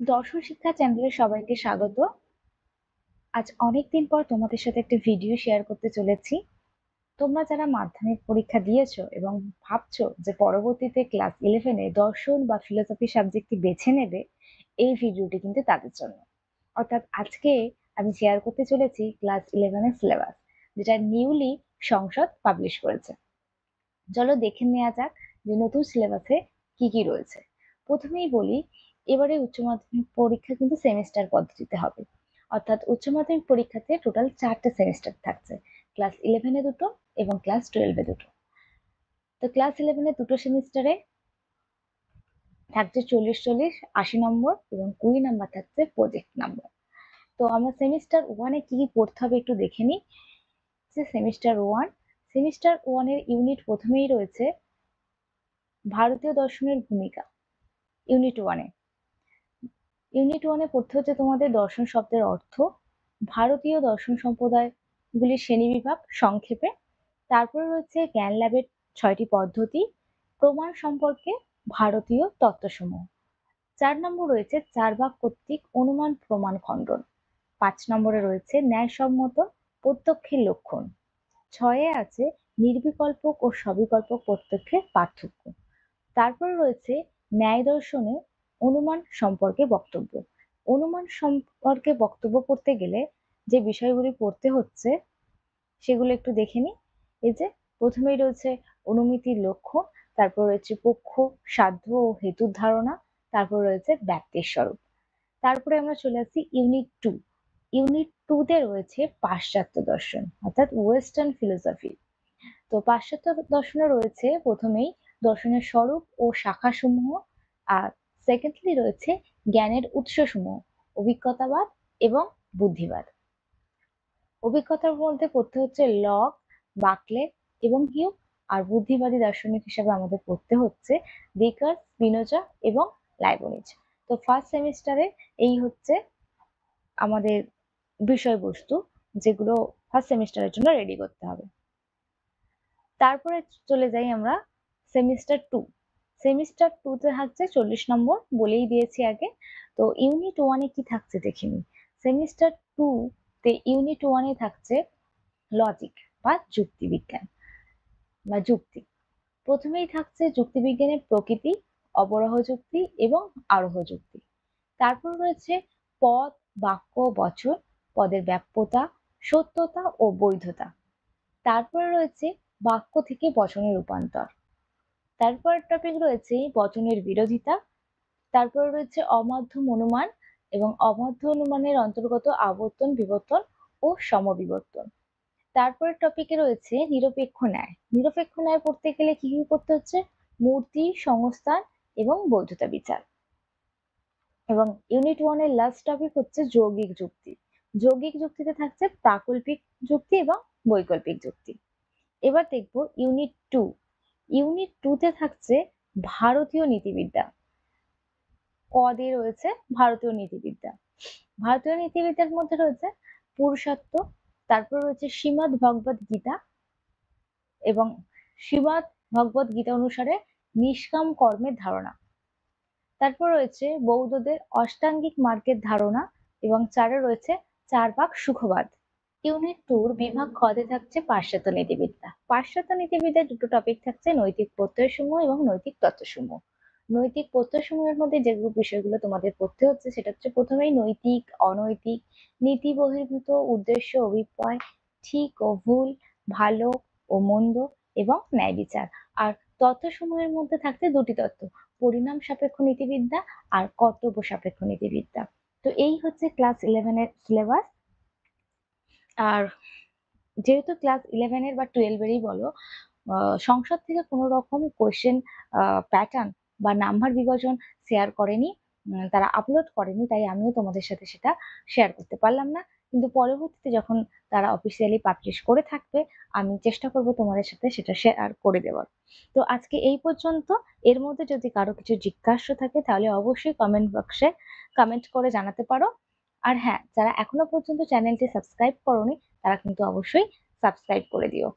দর্শন শিক্ষা চ্যানেলে সবাইকে স্বাগত। আজ অনেকদিন পর তোমাদের সাথে একটা ভিডিও শেয়ার করতে চলেছি। তোমরা যারা মাধ্যমিক পরীক্ষা দিয়েছো এবং ভাবছো যে পরবর্তীতে ক্লাস 11 এ দর্শন বা ফিলোসফি সাবজেক্টটি বেছে নেবে, এই ভিডিওটি কিন্তু তাদের জন্য। অর্থাৎ আজকে আমি শেয়ার করতে চলেছি ক্লাস 11 এর সিলেবাস, যেটা নিউলি সংসদ পাবলিশ করেছে। চলো দেখে নেওয়া যাক যে নতুন সিলেবাসে কি কি রয়েছে। প্রথমেই বলি, এবারে উচ্চ মাধ্যমিক পরীক্ষা কিন্তু সেমিস্টার পদ্ধতিতে হবে। অর্থাৎ উচ্চ মাধ্যমিক পরীক্ষাতে টোটাল 4টে সেমিস্টার থাকছে, ক্লাস 11 এ দুটো এবং ক্লাস 12 এ দুটো। তো ক্লাস 11 এ দুটো সেমিস্টারে থাকছে 40-40, 80 নম্বর এবং 20 নাম্বার থাকছে প্রজেক্ট নাম্বার। তো আমরা সেমিস্টার 1 এ কি কি পড়তে হবে একটু দেখে নিই। যে সেমিস্টার 1 এর ইউনিট প্রথমেই রয়েছে ভারতীয় দর্শনের ভূমিকা। ইউনিট 1 এ পড়তে হচ্ছে তোমাদের দর্শন শব্দের অর্থ, ভারতীয় দর্শন সম্প্রদায়গুলির শ্রেণীবিভাগ সংক্ষেপে। তারপরে রয়েছে জ্ঞান লাভের 6টি পদ্ধতি, প্রমাণ সম্পর্কে ভারতীয় তত্ত্বসমূহ। 4 নম্বর রয়েছে 4 ভাগ কর্তৃক অনুমান প্রমাণ খণ্ডন। 5 নম্বরে রয়েছে ন্যায়সম্মত প্রত্যক্ষের লক্ষণ। 6 আছে নির্বিকল্পক ও সবিকল্পক প্রত্যক্ষের পার্থক্য। তারপরে রয়েছে ন্যায় দর্শনে অনুমান সম্পর্কে বক্তব্য। অনুমান সম্পর্কে বক্তব্য পড়তে গেলে যে বিষয়গুলি পড়তে হচ্ছে সেগুলো একটু দেখে নিই। এই যে প্রথমেই রয়েছে অনুমিতির লক্ষ্য, তারপর রয়েছে পক্ষ, সাধ্য ও হেতুর ধারণা, তারপর রয়েছে ব্যক্তির স্বরূপ। তারপরে আমরা চলে আসি ইউনিট 2। ইউনিট 2 তে রয়েছে পাশ্চাত্য দর্শন অর্থাৎ ওয়েস্টার্ন ফিলোসফি। তো পাশ্চাত্য দর্শনে রয়েছে প্রথমেই দর্শনের স্বরূপ ও শাখাসমূহ, আর সেকেন্ডলি রয়েছে জ্ঞানের উৎসসমূহ, অভিজ্ঞতাবাদ এবং বুদ্ধিবাদ। অভিজ্ঞতার মধ্যে পড়তে হচ্ছে লক, বাকলে এবং হিউম, আর বুদ্ধিবাদী দার্শনিক হিসেবে আমাদের পড়তে হচ্ছে ডেকার্ট, স্পিনোজা এবং লাইবনিজ। তো ফার্স্ট সেমিস্টারে এই হচ্ছে আমাদের বিষয়বস্তু, যেগুলো ফার্স্ট সেমিস্টারের জন্য রেডি করতে হবে। তারপরে চলে যাই আমরা সেমিস্টার 2। সেমিস্টার 2 তে থাকছে 40 নম্বর, বলেই দিয়েছি আগে। তো ইউনিট 1 এ কি থাকছে দেখে নিই। সেমিস্টার 2 তে ইউনিট 1 এ থাকছে লজিক বা যুক্তিবিজ্ঞান বা যুক্তি। প্রথমেই থাকছে যুক্তিবিজ্ঞানের প্রকৃতি, অবরোহ যুক্তি এবং আরোহ যুক্তি। তারপর রয়েছে পদ, বাক্য, বচন, পদের ব্যাপ্যতা, সত্যতা ও বৈধতা। তারপরে রয়েছে বাক্য থেকে বচনের রূপান্তর। তারপর টপিক রয়েছে বচনের বিরোধিতা। তারপরে রয়েছে অমাধ্যম অনুমান এবং অমাধ্য অনুমানের অন্তর্গত আবর্তন, বিবর্তন ও সমবিবর্তন। তারপরের টপিকে রয়েছে নিরপেক্ষ ন্যায়। নিরপেক্ষ ন্যায় পড়তে গেলে কি কি করতে হচ্ছে, মূর্তি, সংস্থান এবং বৈধতা বিচার। এবং ইউনিট 1 এর লাস্ট টপিক হচ্ছে যৌগিক যুক্তি। যৌগিক যুক্তিতে থাকছে প্রাকল্পিক যুক্তি এবং বৈকল্পিক যুক্তি। এবার দেখবো ইউনিট 2। ইউনিট 2 তে থাকছে ভারতীয় নীতিবিদ্যা। কদে রয়েছে ভারতীয় নীতিবিদ্যা। ভারতীয় নীতিবিদ্যার মধ্যে রয়েছে পুরুষত্ব, তারপর রয়েছে শ্রীমদ্ ভগবদ গীতা এবং শ্রীমদ্ ভগবদ গীতা অনুসারে নিষ্কাম কর্মের ধারণা। তারপর রয়েছে বৌদ্ধদের অষ্টাঙ্গিক মার্গের ধারণা এবং 4 রয়েছে 4 ভাগ সুখবাদ। ইউনিট 2 বিভাগ খ-তে থাকছে পাশ্চাত্য নীতিবিদ্যা। পাশ্চাত্য নীতিবিদ্যার দুটো টপিক থাকছে নৈতিক প্রত্যয়সমূহ এবং নৈতিক তত্ত্বসমূহ। নৈতিক প্রত্যয়সমূহের মধ্যে যেগুলো বিষয়গুলো তোমাদের পড়তে হচ্ছে সেটা হচ্ছে প্রথমেই নৈতিক, অনৈতিক, নীতি বহির্ভূত, উদ্দেশ্য, অভিপ্রায়, ঠিক ও ভুল, ভালো ও মন্দ এবং ন্যায় বিচার। আর তত্ত্বসমূহের মধ্যে থাকছে দুটি তত্ত্ব, পরিণাম সাপেক্ষ নীতিবিদ্যা আর কর্তব্য সাপেক্ষ নীতিবিদ্যা। তো এই হচ্ছে ক্লাস 11 এর সিলেবাস। আর যেহেতু ক্লাস 11 এর বা 12 এরই বলো, সংসদ থেকে কোনো রকম কোয়েশ্চেন প্যাটার্ন বা নাম্বার বিভাজন শেয়ার করেনি, তারা আপলোড করেনি, তাই আমিও তোমাদের সাথে সেটা শেয়ার করতে পারলাম না। কিন্তু পরবর্তীতে যখন তারা অফিসিয়ালি পাবলিশ করে থাকবে, আমি চেষ্টা করব তোমাদের সাথে সেটা শেয়ার করে দেওয়ার। তো আজকে এই পর্যন্ত। এর মধ্যে যদি কারো কিছু জিজ্ঞাসা থাকে তাহলে অবশ্যই কমেন্ট বক্সে কমেন্ট করে জানাতে পারো। আর হ্যাঁ, যারা এখনো পর্যন্ত চ্যানেলটি সাবস্ক্রাইব করোনি তারা কিন্তু অবশ্যই সাবস্ক্রাইব করে দিও।